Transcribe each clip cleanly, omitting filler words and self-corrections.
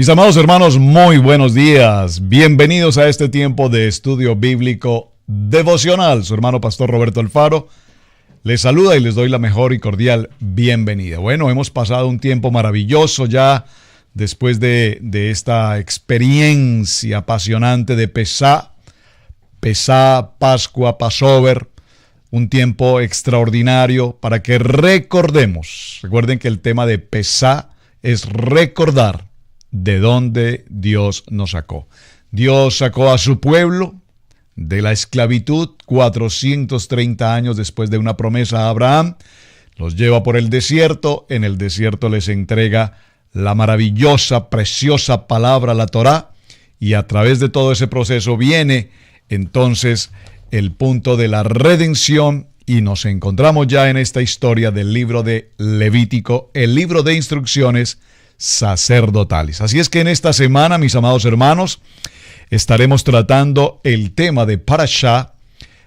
Mis amados hermanos, muy buenos días. Bienvenidos a este tiempo de estudio bíblico devocional. Su hermano Pastor Roberto Alfaro les saluda y les doy la mejor y cordial bienvenida. Bueno, hemos pasado un tiempo maravilloso ya después de esta experiencia apasionante de Pesá, Pascua, Passover. Un tiempo extraordinario para que recordemos. Recuerden que el tema de Pesá es recordar de dónde Dios nos sacó. Dios sacó a su pueblo de la esclavitud 430 años después de una promesa a Abraham. Los lleva por el desierto. En el desierto les entrega la maravillosa, preciosa palabra, la Torá. Y a través de todo ese proceso viene entonces el punto de la redención. Y nos encontramos ya en esta historia del libro de Levítico, el libro de instrucciones sacerdotales. Así es que en esta semana, mis amados hermanos, estaremos tratando el tema de Parashá.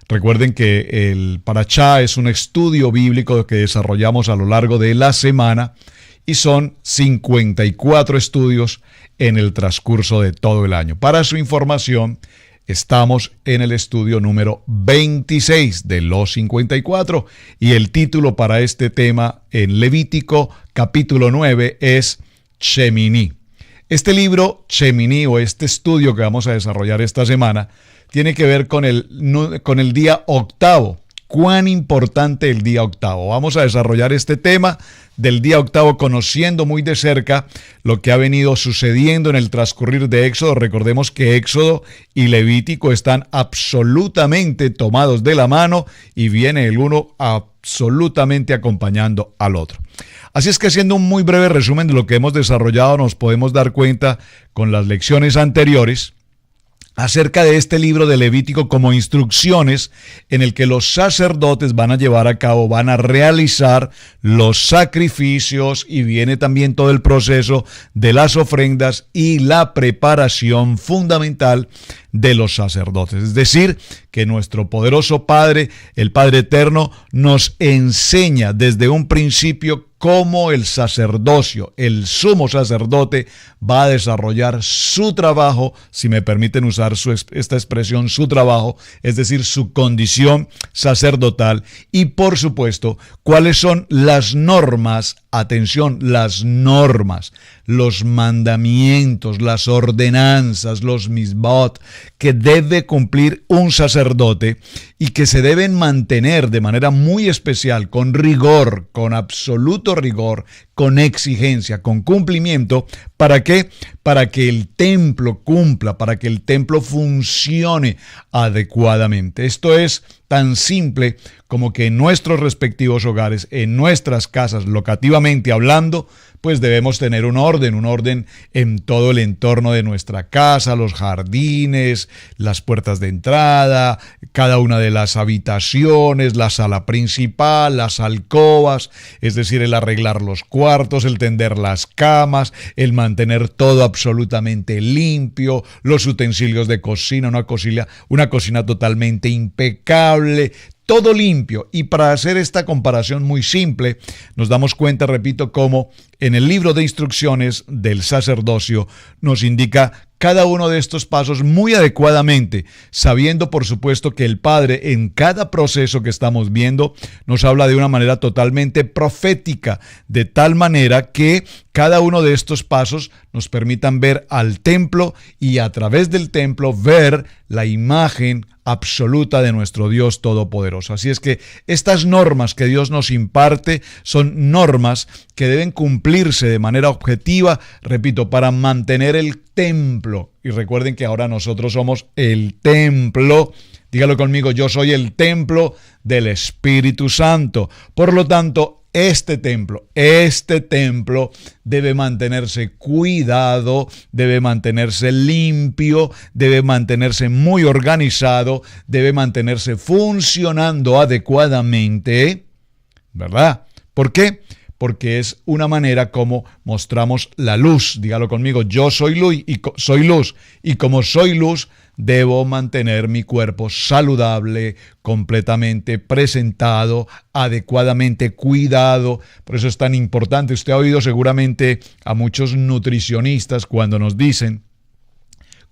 Recuerden que el Parashá es un estudio bíblico que desarrollamos a lo largo de la semana y son 54 estudios en el transcurso de todo el año. Para su información, estamos en el estudio número 26 de los 54 y el título para este tema en Levítico capítulo 9 es Shemini. Este libro, Shemini, o este estudio que vamos a desarrollar esta semana, tiene que ver con el día octavo. ¿Cuán importante el día octavo? Vamos a desarrollar este tema del día octavo conociendo muy de cerca lo que ha venido sucediendo en el transcurrir de Éxodo. Recordemos que Éxodo y Levítico están absolutamente tomados de la mano y viene el uno absolutamente acompañando al otro. Así es que haciendo un muy breve resumen de lo que hemos desarrollado, nos podemos dar cuenta con las lecciones anteriores acerca de este libro de Levítico como instrucciones en el que los sacerdotes van a llevar a cabo, van a realizar los sacrificios y viene también todo el proceso de las ofrendas y la preparación fundamental de los sacerdotes. Es decir, que nuestro poderoso Padre, el Padre Eterno, nos enseña desde un principio cómo el sacerdocio, el sumo sacerdote, va a desarrollar su trabajo, si me permiten usar esta expresión, su trabajo, es decir, su condición sacerdotal, y por supuesto, cuáles son las normas, atención, las normas, los mandamientos, las ordenanzas, los misbot, que debe cumplir un sacerdote y que se deben mantener de manera muy especial, con rigor, con absoluto rigor, con exigencia, con cumplimiento. ¿Para qué? Para que el templo cumpla, para que el templo funcione adecuadamente. Esto es tan simple como que en nuestros respectivos hogares, en nuestras casas, locativamente hablando, pues debemos tener un orden en todo el entorno de nuestra casa, los jardines, las puertas de entrada, cada una de las habitaciones, la sala principal, las alcobas, es decir, el arreglar los cuartos, el tender las camas, el mantener todo absolutamente limpio, los utensilios de cocina, una cocina totalmente impecable, todo limpio. Y para hacer esta comparación muy simple, nos damos cuenta, repito, cómo en el libro de instrucciones del sacerdocio nos indica cada uno de estos pasos muy adecuadamente, sabiendo por supuesto que el Padre en cada proceso que estamos viendo nos habla de una manera totalmente profética, de tal manera que cada uno de estos pasos nos permitan ver al templo y a través del templo ver la imagen absoluta de nuestro Dios Todopoderoso. Así es que estas normas que Dios nos imparte son normas que deben cumplirse de manera objetiva, repito, para mantener el templo. Y recuerden que ahora nosotros somos el templo. Dígalo conmigo, yo soy el templo del Espíritu Santo. Por lo tanto, este templo debe mantenerse cuidado, debe mantenerse limpio, debe mantenerse muy organizado, debe mantenerse funcionando adecuadamente, ¿verdad? ¿Por qué? porque es una manera como mostramos la luz. Dígalo conmigo, yo soy luz y como soy luz, debo mantener mi cuerpo saludable, completamente presentado, adecuadamente cuidado. Por eso es tan importante. Usted ha oído seguramente a muchos nutricionistas cuando nos dicen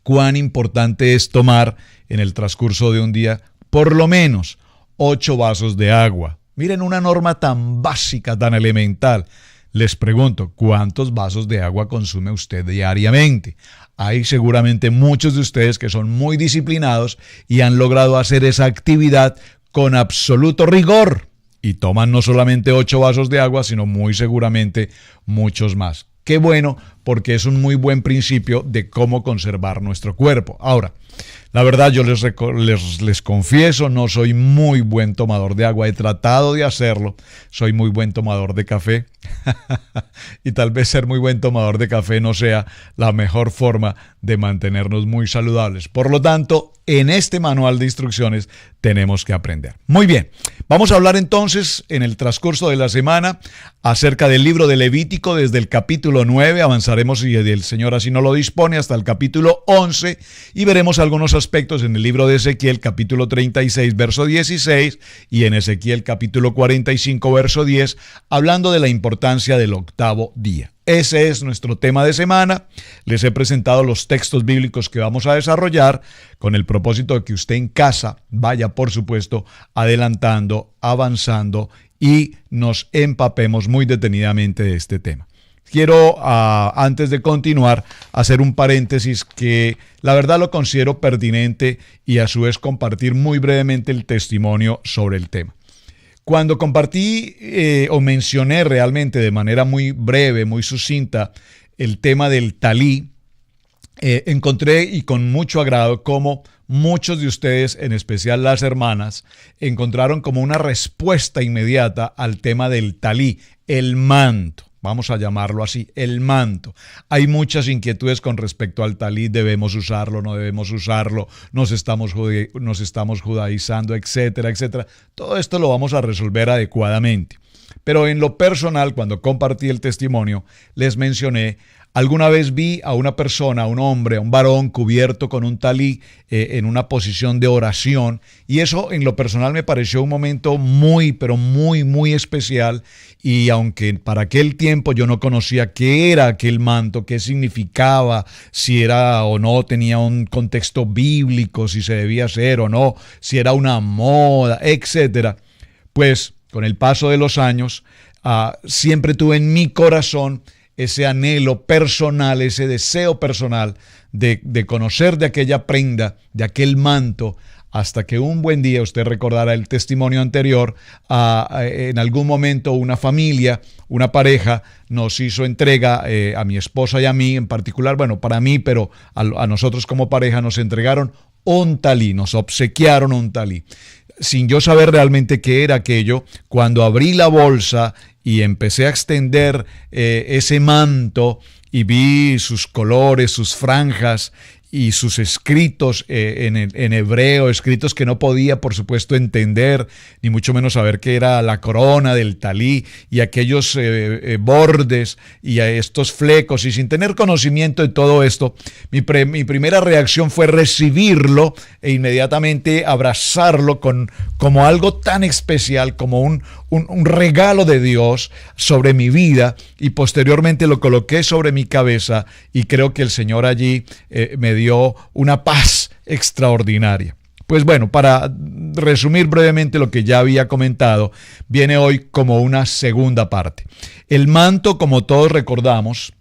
cuán importante es tomar en el transcurso de un día por lo menos 8 vasos de agua. Miren, una norma tan básica, tan elemental. Les pregunto, ¿cuántos vasos de agua consume usted diariamente? Hay seguramente muchos de ustedes que son muy disciplinados y han logrado hacer esa actividad con absoluto rigor. Y toman no solamente 8 vasos de agua, sino muy seguramente muchos más. Qué bueno, porque es un muy buen principio de cómo conservar nuestro cuerpo. Ahora, la verdad, yo les confieso, no soy muy buen tomador de agua. He tratado de hacerlo. Soy muy buen tomador de café. Y tal vez ser muy buen tomador de café no sea la mejor forma de mantenernos muy saludables. Por lo tanto, en este manual de instrucciones tenemos que aprender. Muy bien, vamos a hablar entonces en el transcurso de la semana acerca del libro de Levítico desde el capítulo 9. Avanzaremos, si el Señor así no lo dispone, hasta el capítulo 11 y veremos algunos aspectos en el libro de Ezequiel, capítulo 36, verso 16 y en Ezequiel, capítulo 45, verso 10, hablando de la importancia del octavo día. Ese es nuestro tema de semana. Les he presentado los textos bíblicos que vamos a desarrollar con el propósito de que usted en casa vaya, por supuesto, adelantando, avanzando y nos empapemos muy detenidamente de este tema. Quiero, antes de continuar, hacer un paréntesis que la verdad lo considero pertinente y a su vez compartir muy brevemente el testimonio sobre el tema. Cuando compartí o mencioné realmente de manera muy breve, muy sucinta, el tema del talí, encontré y con mucho agrado cómo muchos de ustedes, en especial las hermanas, encontraron como una respuesta inmediata al tema del talí, el manto. Vamos a llamarlo así, el manto. Hay muchas inquietudes con respecto al talí, debemos usarlo, no debemos usarlo, nos estamos judaizando, etcétera, etcétera. Todo esto lo vamos a resolver adecuadamente. Pero en lo personal, cuando compartí el testimonio, les mencioné, alguna vez vi a una persona, a un hombre, a un varón cubierto con un talí en una posición de oración, y eso en lo personal me pareció un momento muy, pero muy, muy especial. Y aunque para aquel tiempo yo no conocía qué era aquel manto, qué significaba, si era o no, tenía un contexto bíblico, si se debía hacer o no, si era una moda, etcétera, pues con el paso de los años siempre tuve en mi corazón ese anhelo personal, ese deseo personal de conocer de aquella prenda, de aquel manto, hasta que un buen día, usted recordará el testimonio anterior, en algún momento una familia, una pareja, nos hizo entrega a mi esposa y a mí en particular, bueno, para mí, pero a nosotros como pareja nos entregaron un talí, nos obsequiaron un talí. Sin yo saber realmente qué era aquello, cuando abrí la bolsa y empecé a extender ese manto y vi sus colores, sus franjas y sus escritos en hebreo, escritos que no podía, por supuesto, entender, ni mucho menos saber qué era la corona del talí y aquellos bordes y a estos flecos, y sin tener conocimiento de todo esto, mi primera reacción fue recibirlo e inmediatamente abrazarlo como algo tan especial, como un regalo de Dios sobre mi vida, y posteriormente lo coloqué sobre mi cabeza y creo que el Señor allí me dio una paz extraordinaria. Pues bueno, para resumir brevemente lo que ya había comentado, viene hoy como una segunda parte. El manto, como todos recordamos,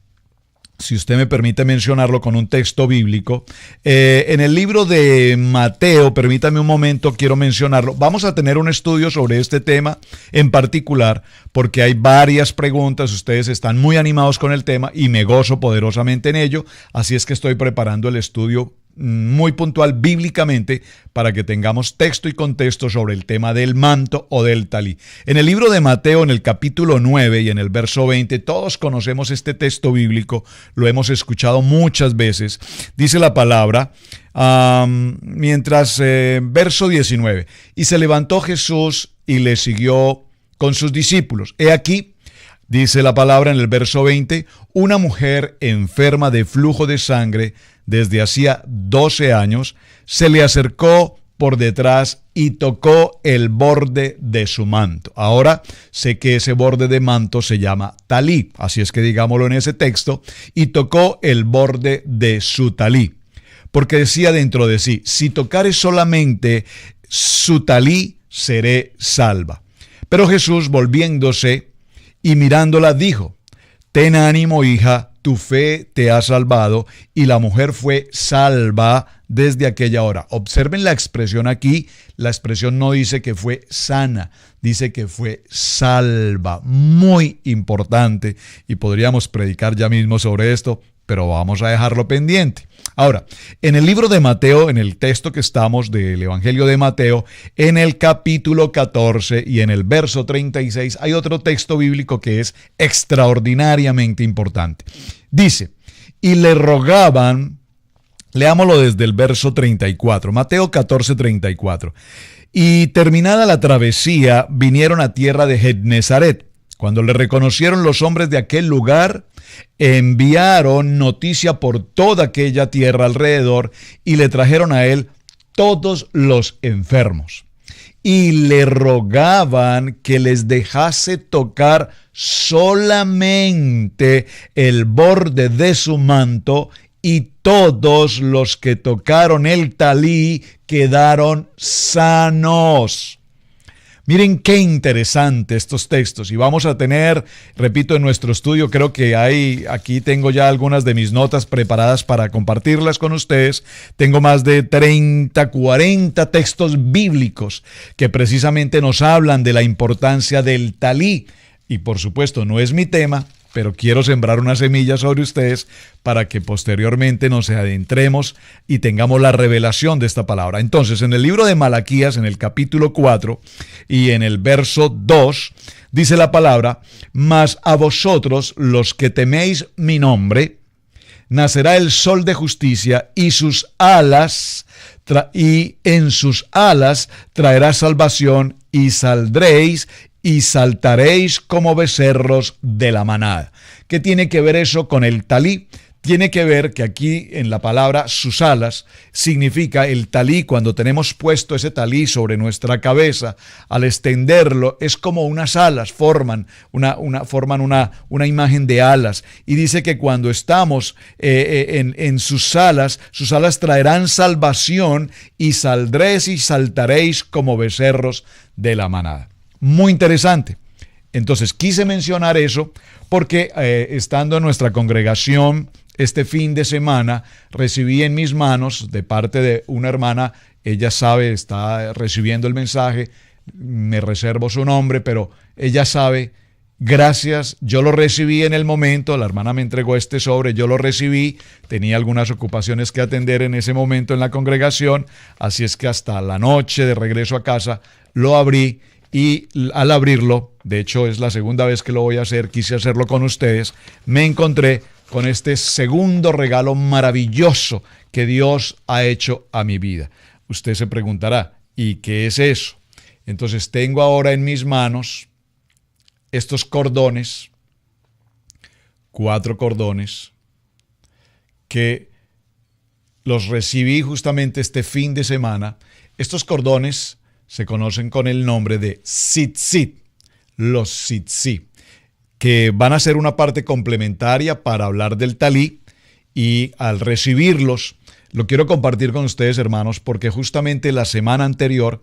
si usted me permite mencionarlo con un texto bíblico, en el libro de Mateo, permítame un momento, quiero mencionarlo. Vamos a tener un estudio sobre este tema en particular, porque hay varias preguntas, ustedes están muy animados con el tema y me gozo poderosamente en ello, así es que estoy preparando el estudio muy puntual bíblicamente para que tengamos texto y contexto sobre el tema del manto o del talí. En el libro de Mateo, en el capítulo 9 y en el verso 20, todos conocemos este texto bíblico, lo hemos escuchado muchas veces. Dice la palabra, verso 19, y se levantó Jesús y le siguió con sus discípulos. He aquí, Dice la palabra en el verso 20, una mujer enferma de flujo de sangre desde hacía 12 años se le acercó por detrás y tocó el borde de su manto. Ahora sé que ese borde de manto se llama talí, así es que digámoslo en ese texto, y tocó el borde de su talí, porque decía dentro de sí, si tocare solamente su talí, seré salva. Pero Jesús, volviéndose y mirándola, dijo, ten ánimo, hija, tu fe te ha salvado, y la mujer fue salva desde aquella hora. Observen la expresión aquí, la expresión no dice que fue sana, dice que fue salva, muy importante, y podríamos predicar ya mismo sobre esto, pero vamos a dejarlo pendiente. Ahora, en el libro de Mateo, en el texto que estamos del Evangelio de Mateo, en el capítulo 14 y en el verso 36, hay otro texto bíblico que es extraordinariamente importante. Dice, y le rogaban, leámoslo desde el verso 34, Mateo 14, 34. Y terminada la travesía, vinieron a tierra de Gennesaret. Cuando le reconocieron los hombres de aquel lugar, enviaron noticia por toda aquella tierra alrededor y le trajeron a él todos los enfermos. Y le rogaban que les dejase tocar solamente el borde de su manto, y todos los que tocaron el talí quedaron sanos. Miren qué interesante estos textos, y vamos a tener, repito, en nuestro estudio, creo que aquí tengo ya algunas de mis notas preparadas para compartirlas con ustedes. Tengo más de 30, 40 textos bíblicos que precisamente nos hablan de la importancia del talí, y por supuesto no es mi tema, pero quiero sembrar una semilla sobre ustedes para que posteriormente nos adentremos y tengamos la revelación de esta palabra. Entonces, en el libro de Malaquías, en el capítulo 4 y en el verso 2, dice la palabra, mas a vosotros los que teméis mi nombre, nacerá el sol de justicia y en sus alas traerá salvación, y saldréis y saltaréis como becerros de la manada. ¿Qué tiene que ver eso con el talí? Tiene que ver que aquí en la palabra sus alas significa el talí. Cuando tenemos puesto ese talí sobre nuestra cabeza, al extenderlo es como unas alas, forman una imagen de alas, y dice que cuando estamos en sus alas traerán salvación, y saldréis y saltaréis como becerros de la manada. Muy interesante. Entonces quise mencionar eso porque estando en nuestra congregación este fin de semana, recibí en mis manos de parte de una hermana, ella sabe, está recibiendo el mensaje, me reservo su nombre, pero ella sabe, gracias, yo lo recibí en el momento, la hermana me entregó este sobre, yo lo recibí, tenía algunas ocupaciones que atender en ese momento en la congregación, así es que hasta la noche de regreso a casa lo abrí. Y al abrirlo, de hecho es la segunda vez que lo voy a hacer, quise hacerlo con ustedes, me encontré con este segundo regalo maravilloso que Dios ha hecho a mi vida. Usted se preguntará, ¿y qué es eso? Entonces tengo ahora en mis manos estos cordones, 4 cordones, que los recibí justamente este fin de semana. Estos cordones se conocen con el nombre de tzitzit, los tzitzit, que van a ser una parte complementaria para hablar del talí, y al recibirlos, lo quiero compartir con ustedes, hermanos, porque justamente la semana anterior,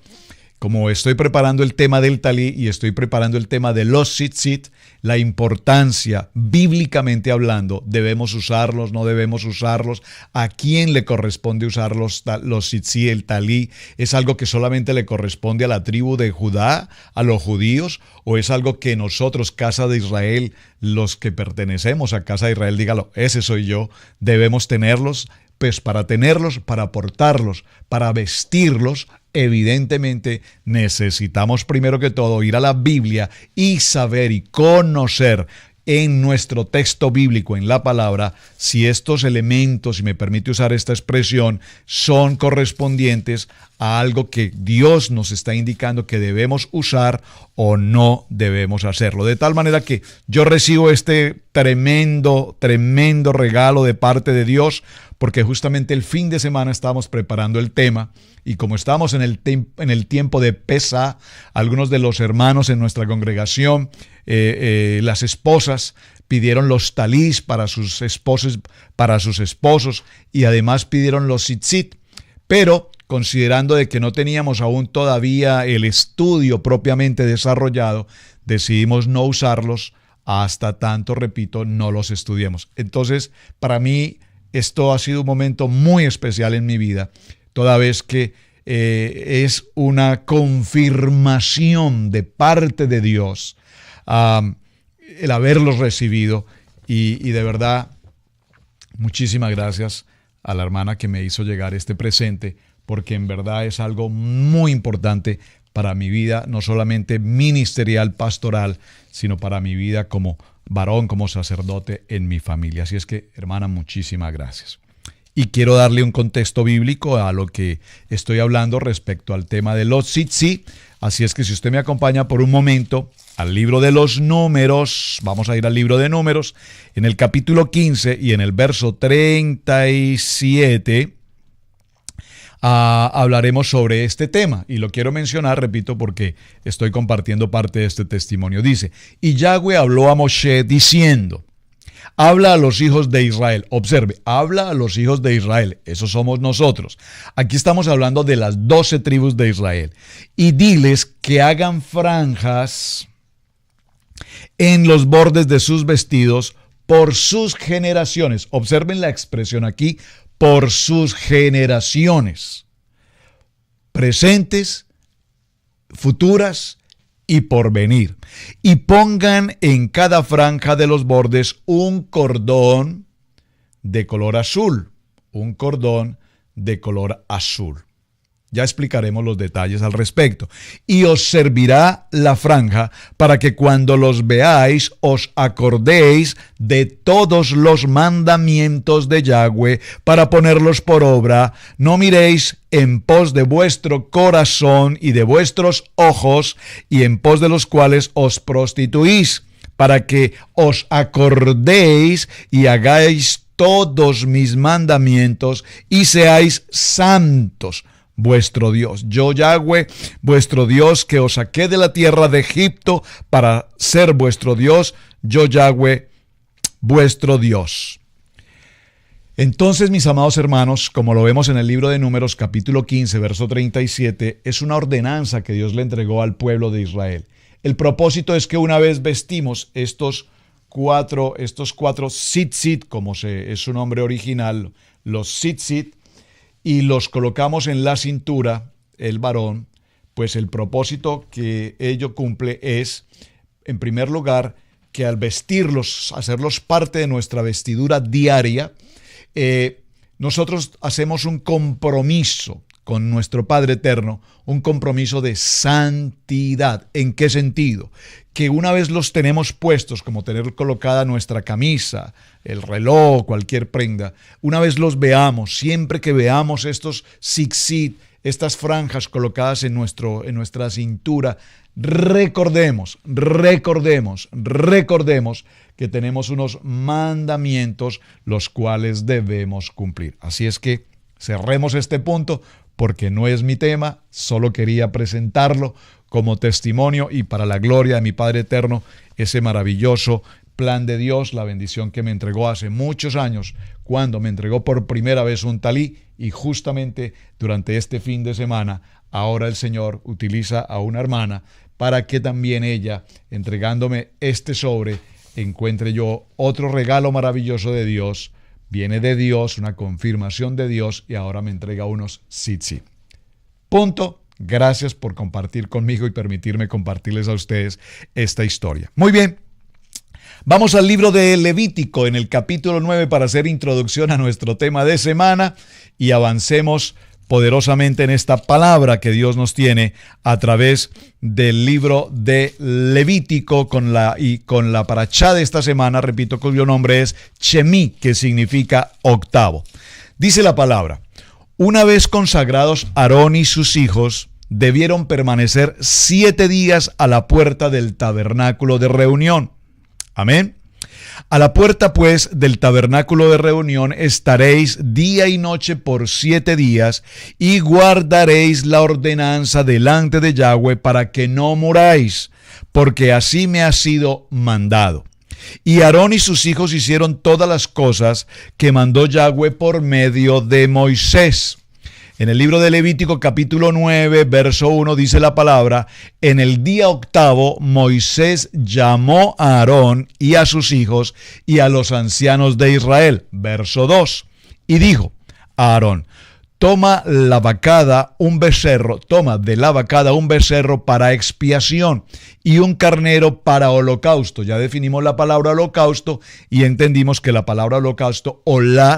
como estoy preparando el tema del talí y estoy preparando el tema de los tzitzit, la importancia, bíblicamente hablando, debemos usarlos, no debemos usarlos, a quién le corresponde usar los tzitzit, el talí, es algo que solamente le corresponde a la tribu de Judá, a los judíos, o es algo que nosotros, casa de Israel, los que pertenecemos a casa de Israel, dígalo, ese soy yo, debemos tenerlos. Pues para tenerlos, para portarlos, para vestirlos, evidentemente necesitamos primero que todo ir a la Biblia y saber y conocer en nuestro texto bíblico, en la palabra, si estos elementos, si me permite usar esta expresión, son correspondientes a algo que Dios nos está indicando que debemos usar o no debemos hacerlo. De tal manera que yo recibo este tremendo regalo de parte de Dios, porque justamente el fin de semana estábamos preparando el tema, y como estábamos en el tiempo de Pesá, algunos de los hermanos en nuestra congregación, las esposas pidieron los talís para sus esposos, y además pidieron los tzitzit, pero considerando de que no teníamos aún todavía el estudio propiamente desarrollado, decidimos no usarlos hasta tanto, repito, no los estudiemos. Entonces, para mí, esto ha sido un momento muy especial en mi vida, toda vez que es una confirmación de parte de Dios el haberlos recibido, y de verdad, muchísimas gracias a la hermana que me hizo llegar este presente, porque en verdad es algo muy importante para mi vida, no solamente ministerial, pastoral, sino para mi vida como varón, como sacerdote en mi familia. Así es que, hermana, muchísimas gracias. Y quiero darle un contexto bíblico a lo que estoy hablando respecto al tema de los tzitzit. Así es que si usted me acompaña por un momento al libro de los Números, vamos a ir al libro de Números, en el capítulo 15 y en el verso 37, hablaremos sobre este tema. Y lo quiero mencionar, repito, porque estoy compartiendo parte de este testimonio. Dice: y Yahweh habló a Moshe diciendo, habla a los hijos de Israel. Observe, habla a los hijos de Israel. Esos somos nosotros. Aquí estamos hablando de las 12 tribus de Israel. Y diles que hagan franjas en los bordes de sus vestidos por sus generaciones. Observen la expresión aquí, por sus generaciones, presentes, futuras y por venir. Y pongan en cada franja de los bordes un cordón de color azul. Un cordón de color azul. Ya explicaremos los detalles al respecto. Y os servirá la franja para que cuando los veáis os acordéis de todos los mandamientos de Yahweh para ponerlos por obra. No miréis en pos de vuestro corazón y de vuestros ojos, y en pos de los cuales os prostituís, para que os acordéis y hagáis todos mis mandamientos y seáis santos. Vuestro Dios, yo Yahweh, vuestro Dios, que os saqué de la tierra de Egipto para ser vuestro Dios, yo Yahweh, vuestro Dios. Entonces, mis amados hermanos, como lo vemos en el libro de Números, capítulo 15, verso 37, es una ordenanza que Dios le entregó al pueblo de Israel. El propósito es que una vez vestimos estos cuatro tzitzit, como es su nombre original, los tzitzit, y los colocamos en la cintura, el varón, pues el propósito que ello cumple es, en primer lugar, que al vestirlos, hacerlos parte de nuestra vestidura diaria, nosotros hacemos un compromiso con nuestro Padre Eterno, un compromiso de santidad. ¿En qué sentido? Que una vez los tenemos puestos, como tener colocada nuestra camisa, el reloj, cualquier prenda, una vez los veamos, siempre que veamos estos tzitzit, estas franjas colocadas en nuestra cintura, recordemos que tenemos unos mandamientos los cuales debemos cumplir. Así es que cerremos este punto, porque no es mi tema, solo quería presentarlo como testimonio y para la gloria de mi Padre Eterno, ese maravilloso plan de Dios, la bendición que me entregó hace muchos años, cuando me entregó por primera vez un talí, y justamente durante este fin de semana, ahora el Señor utiliza a una hermana para que también ella, entregándome este sobre, encuentre yo otro regalo maravilloso de Dios. Viene de Dios, una confirmación de Dios, y ahora me entrega unos tzitzit. Punto. Gracias por compartir conmigo y permitirme compartirles a ustedes esta historia. Muy bien. Vamos al libro de Levítico en el capítulo 9 para hacer introducción a nuestro tema de semana y avancemos poderosamente en esta palabra que Dios nos tiene a través del libro de Levítico con la parashá de esta semana, repito, cuyo nombre es Shemí, que significa octavo. Dice la palabra: una vez consagrados Aarón y sus hijos, debieron permanecer 7 días a la puerta del tabernáculo de reunión. Amén. A la puerta, pues, del tabernáculo de reunión estaréis día y noche por 7 días y guardaréis la ordenanza delante de Yahweh para que no muráis, porque así me ha sido mandado. Y Aarón y sus hijos hicieron todas las cosas que mandó Yahweh por medio de Moisés. En el libro de Levítico capítulo 9, verso 1 dice la palabra: en el día octavo Moisés llamó a Aarón y a sus hijos y a los ancianos de Israel. Verso 2. Y dijo a Aarón: toma de la vacada un becerro para expiación y un carnero para holocausto. Ya definimos la palabra holocausto y entendimos que la palabra holocausto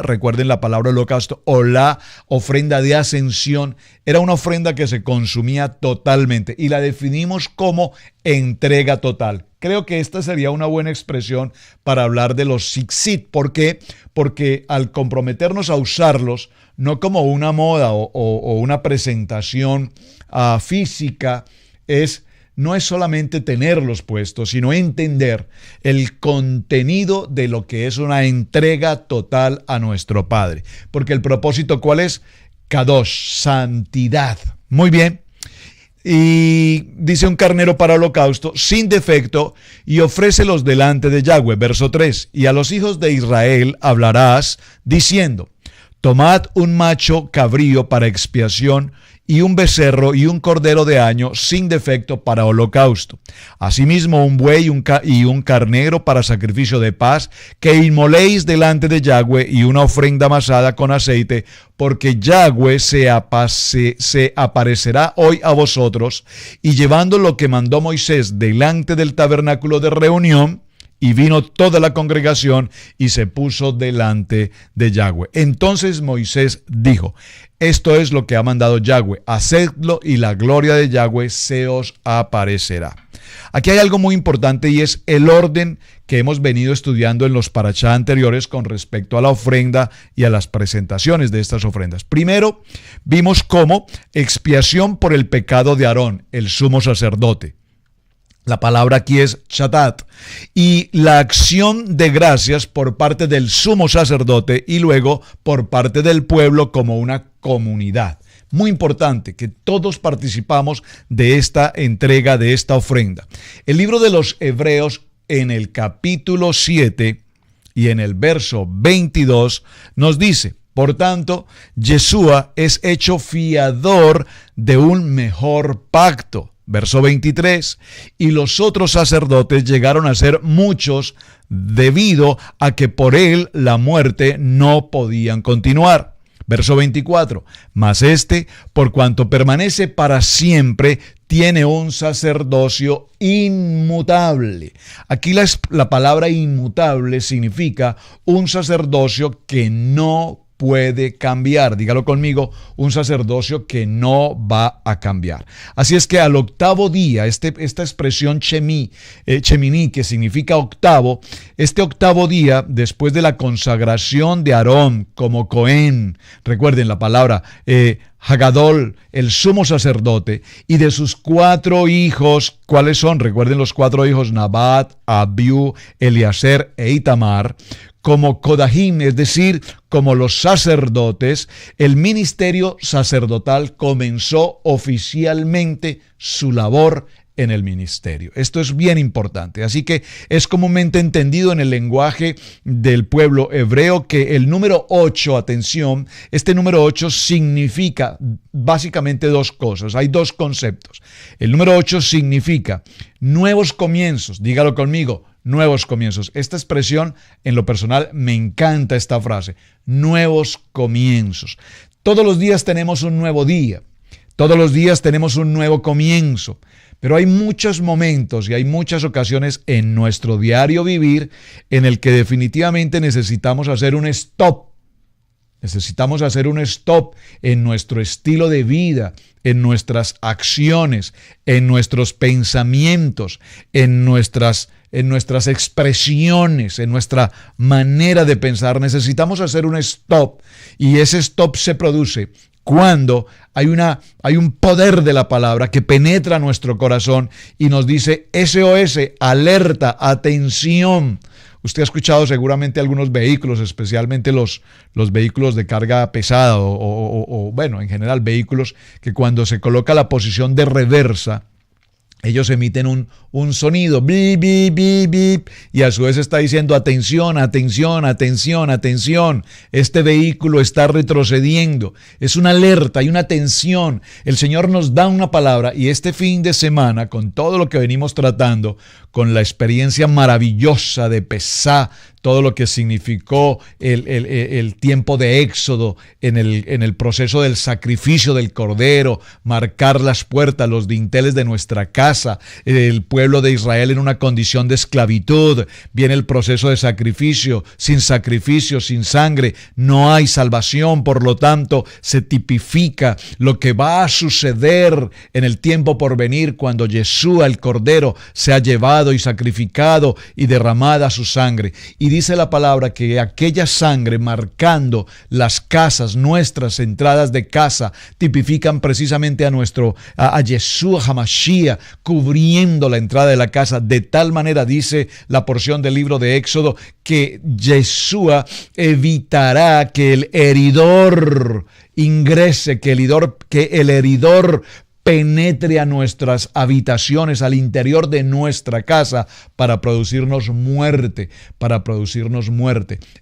recuerden la palabra holocausto, o la ofrenda de ascensión, era una ofrenda que se consumía totalmente y la definimos como entrega total. Creo que esta sería una buena expresión para hablar de los tzitzit. ¿Por qué? Porque al comprometernos a usarlos, no como una moda o una presentación física, no es solamente tenerlos puestos, sino entender el contenido de lo que es una entrega total a nuestro Padre. Porque el propósito, ¿cuál es? Kadosh, santidad. Muy bien. Y dice: un carnero para holocausto sin defecto, y ofrécelos delante de Yahweh. Verso 3. Y a los hijos de Israel hablarás diciendo: tomad un macho cabrío para expiación, y un becerro y un cordero de año sin defecto para holocausto. Asimismo un buey y un carnero para sacrificio de paz, que inmoléis delante de Yahweh, y una ofrenda amasada con aceite, porque Yahweh se aparecerá hoy a vosotros. Y llevando lo que mandó Moisés delante del tabernáculo de reunión, y vino toda la congregación y se puso delante de Yahweh. Entonces Moisés dijo: esto es lo que ha mandado Yahweh, hacedlo y la gloria de Yahweh se os aparecerá. Aquí hay algo muy importante, y es el orden que hemos venido estudiando en los parashá anteriores con respecto a la ofrenda y a las presentaciones de estas ofrendas. Primero, vimos cómo expiación por el pecado de Aarón, el sumo sacerdote. La palabra aquí es shatat, y la acción de gracias por parte del sumo sacerdote y luego por parte del pueblo como una comunidad. Muy importante que todos participamos de esta entrega, de esta ofrenda. El libro de los Hebreos, en el capítulo 7 y en el verso 22, nos dice: por tanto, Yeshua es hecho fiador de un mejor pacto. Verso 23, y los otros sacerdotes llegaron a ser muchos debido a que por él la muerte no podían continuar. Verso 24, mas por cuanto permanece para siempre, tiene un sacerdocio inmutable. Aquí la palabra inmutable significa un sacerdocio que no puede cambiar. Dígalo conmigo: un sacerdocio que no va a cambiar. Así es que al octavo día, esta expresión Shemini, que significa octavo, este octavo día, después de la consagración de Aarón como Cohen, recuerden la palabra Hagadol, el sumo sacerdote, y de sus 4 hijos, ¿cuáles son? Recuerden los 4 hijos: Nabat, Abiú, Eliezer e Itamar. Como Kodahim, es decir, como los sacerdotes, el ministerio sacerdotal comenzó oficialmente su labor en el ministerio. Esto es bien importante. Así que es comúnmente entendido en el lenguaje del pueblo hebreo que el número 8, atención, este número 8 significa básicamente 2 cosas. Hay 2 conceptos. El número 8 significa nuevos comienzos. Dígalo conmigo: nuevos comienzos. Esta expresión, en lo personal, me encanta esta frase: nuevos comienzos. Todos los días tenemos un nuevo día. Todos los días tenemos un nuevo comienzo. Pero hay muchos momentos y hay muchas ocasiones en nuestro diario vivir en el que definitivamente necesitamos hacer un stop Necesitamos hacer un stop en nuestro estilo de vida, en nuestras acciones, en nuestros pensamientos, en nuestras expresiones, en nuestra manera de pensar. Necesitamos hacer un stop, y ese stop se produce cuando hay un poder de la palabra que penetra nuestro corazón y nos dice: SOS, alerta, atención. Usted ha escuchado seguramente algunos vehículos, especialmente los vehículos de carga pesada o bueno, en general vehículos que cuando se coloca la posición de reversa, ellos emiten un sonido, bip, bip, bip, bip, y a su vez está diciendo: atención, atención, atención, atención, este vehículo está retrocediendo. Es una alerta, hay una tensión. El Señor nos da una palabra, y este fin de semana, con todo lo que venimos tratando, con la experiencia maravillosa de Pesá, todo lo que significó el tiempo de Éxodo en el proceso del sacrificio del Cordero, marcar las puertas, los dinteles de nuestra casa, el pueblo de Israel en una condición de esclavitud. Viene el proceso de sacrificio, sin sangre, no hay salvación. Por lo tanto, se tipifica lo que va a suceder en el tiempo por venir cuando Yeshua, el Cordero, sea llevado y sacrificado y derramada su sangre. Y dice la palabra que aquella sangre marcando las casas, nuestras entradas de casa, tipifican precisamente a Yeshua HaMashiach, cubriendo la entrada de la casa. De tal manera, dice la porción del libro de Éxodo, que Yeshua evitará que el heridor ingrese, que el heridor penetre a nuestras habitaciones, al interior de nuestra casa, para producirnos muerte,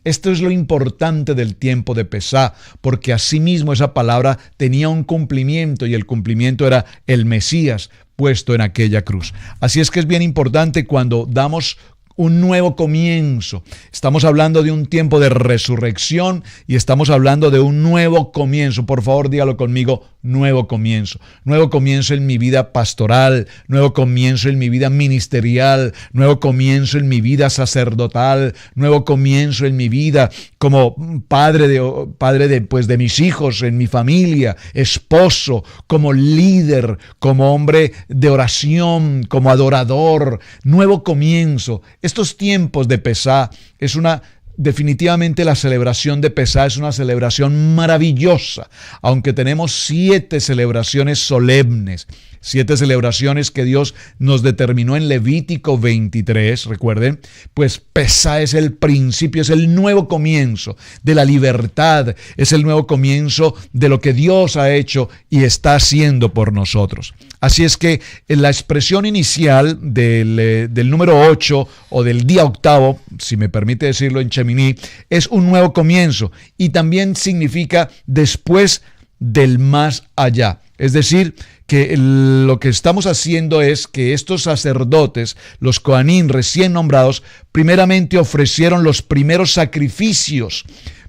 Esto es lo importante del tiempo de Pesá, porque asimismo esa palabra tenía un cumplimiento, y el cumplimiento era el Mesías puesto en aquella cruz. Así es que es bien importante cuando damos un nuevo comienzo. Estamos hablando de un tiempo de resurrección y estamos hablando de un nuevo comienzo. Por favor, dígalo conmigo: nuevo comienzo. Nuevo comienzo en mi vida pastoral, nuevo comienzo en mi vida ministerial, nuevo comienzo en mi vida sacerdotal, nuevo comienzo en mi vida como padre de mis hijos, en mi familia, esposo, como líder, como hombre de oración, como adorador. Nuevo comienzo. Estos tiempos de Pesá definitivamente la celebración de Pesá es una celebración maravillosa, aunque tenemos 7 celebraciones solemnes, 7 celebraciones que Dios nos determinó en Levítico 23, recuerden, pues Pesá es el principio, es el nuevo comienzo de la libertad, es el nuevo comienzo de lo que Dios ha hecho y está haciendo por nosotros. Así es que la expresión inicial del número 8 o del día octavo, si me permite decirlo en Cheminí, es un nuevo comienzo, y también significa después del más allá. Es decir, que lo que estamos haciendo es que estos sacerdotes, los Cohanim recién nombrados, primeramente ofrecieron los primeros sacrificios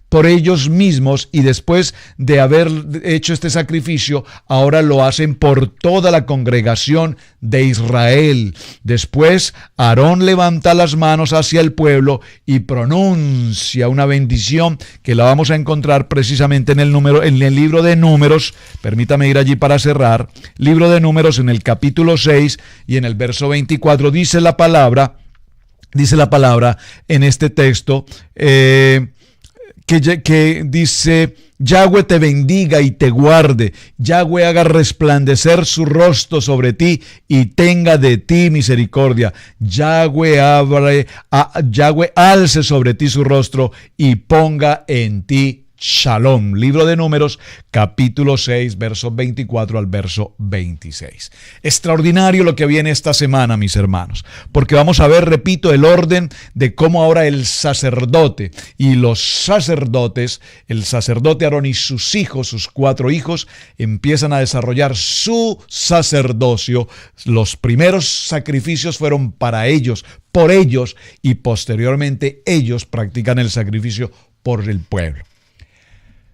por ellos mismos, y después de haber hecho este sacrificio, ahora lo hacen por toda la congregación de Israel. Después, Aarón levanta las manos hacia el pueblo y pronuncia una bendición que la vamos a encontrar precisamente en el libro de Números. Permítame ir allí para cerrar. Libro de Números, en el capítulo 6 y en el verso 24, dice la palabra en este texto, que dice: Yahweh te bendiga y te guarde, Yahweh haga resplandecer su rostro sobre ti y tenga de ti misericordia, Yahweh alce sobre ti su rostro y ponga en ti Shalom. Libro de Números, capítulo 6, verso 24 al verso 26. Extraordinario lo que viene esta semana, mis hermanos, porque vamos a ver, repito, el orden de cómo ahora el sacerdote y los sacerdotes, el sacerdote Aarón y sus hijos, sus 4 hijos, empiezan a desarrollar su sacerdocio. Los primeros sacrificios fueron para ellos, por ellos, y posteriormente ellos practican el sacrificio por el pueblo.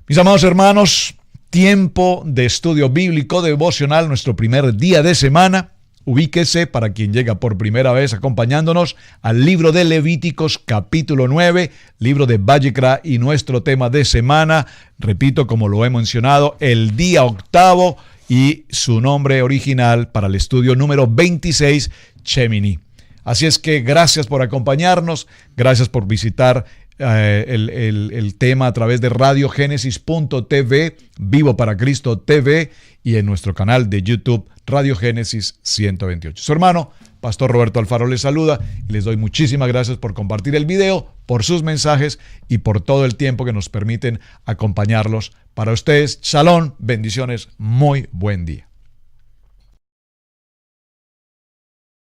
Mis amados hermanos, tiempo de estudio bíblico devocional, nuestro primer día de semana. ubíquese, para quien llega por primera vez acompañándonos, al libro de Levíticos capítulo 9, libro de Vallecra, y nuestro tema de semana, repito, como lo he mencionado, el día octavo y su nombre original para el estudio número 26, Shemini. Así es que gracias por acompañarnos, gracias por visitar el tema a través de radiogénesis.tv, Vivo para Cristo TV, y en nuestro canal de YouTube Radio Génesis 128. Su hermano, Pastor Roberto Alfaro, les saluda y les doy muchísimas gracias por compartir el video, por sus mensajes y por todo el tiempo que nos permiten acompañarlos. Para ustedes, shalom, bendiciones, muy buen día.